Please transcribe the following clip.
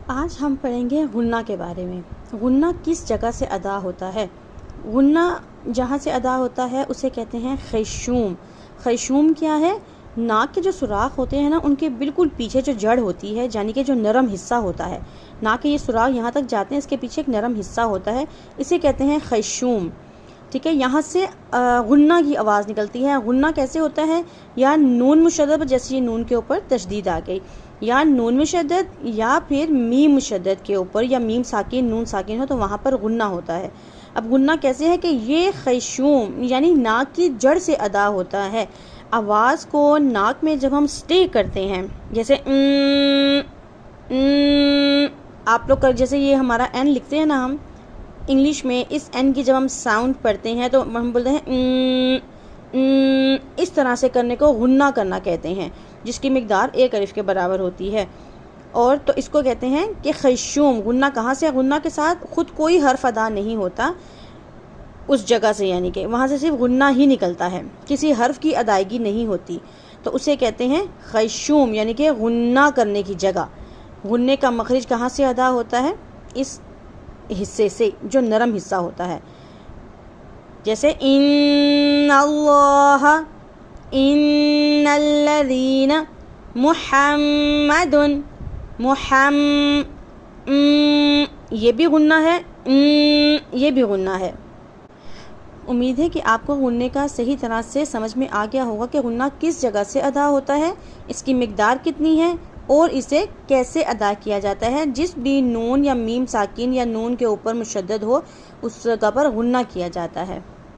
آج ہم پڑھیں گے غنہ کے بارے میں۔ غنہ کس جگہ سے ادا ہوتا ہے؟ غنہ جہاں سے ادا ہوتا ہے اسے کہتے ہیں خیشوم۔ خیشوم کیا ہے؟ ناک کے جو سوراخ ہوتے ہیں نا، ان کے بالکل پیچھے جو جڑ ہوتی ہے، یعنی کہ جو نرم حصہ ہوتا ہے، ناک کے یہ سوراخ یہاں تک جاتے ہیں، اس کے پیچھے ایک نرم حصہ ہوتا ہے، اسے کہتے ہیں خیشوم۔ ٹھیک ہے، یہاں سے غنہ کی آواز نکلتی ہے۔ غنہ کیسے ہوتا ہے؟ یا نون مشدد، جیسے یہ نون کے اوپر تشدید آ گئی، یا نون مشدد یا پھر میم مشدد کے اوپر، یا میم ساکن نون ساکن ہو تو وہاں پر غنہ ہوتا ہے۔ اب غنہ کیسے ہے کہ یہ خیشوم یعنی ناک کی جڑ سے ادا ہوتا ہے۔ آواز کو ناک میں جب ہم سٹے کرتے ہیں، جیسے آپ لوگ جیسے یہ ہمارا این لکھتے ہیں نا ہم انگلش میں، اس این کی جب ہم ساؤنڈ پڑھتے ہیں تو ہم بولتے ہیں اس طرح سے کرنے کو غنہ کرنا کہتے ہیں، جس کی مقدار ایک الف کے برابر ہوتی ہے، اور تو اس کو کہتے ہیں کہ خیشوم۔ غنہ کہاں سے؟ غنہ کے ساتھ خود کوئی حرف ادا نہیں ہوتا اس جگہ سے، یعنی کہ وہاں سے صرف غنہ ہی نکلتا ہے، کسی حرف کی ادائیگی نہیں ہوتی، تو اسے کہتے ہیں خیشوم، یعنی کہ غنہ کرنے کی جگہ۔ غنے کا مخرج کہاں سے ادا ہوتا ہے؟ اس حصے سے جو نرم حصہ ہوتا ہے، جیسے ان اللہ، ان الذین، محمد، یہ بھی غنہ ہے، یہ بھی غنہ ہے۔ امید ہے کہ آپ کو غنے کا صحیح طرح سے سمجھ میں آ گیا ہوگا کہ غنہ کس جگہ سے ادا ہوتا ہے، اس کی مقدار کتنی ہے، اور اسے کیسے ادا کیا جاتا ہے۔ جس بھی نون یا میم ساکن یا نون کے اوپر مشدد ہو اس جگہ پر غنہ کیا جاتا ہے۔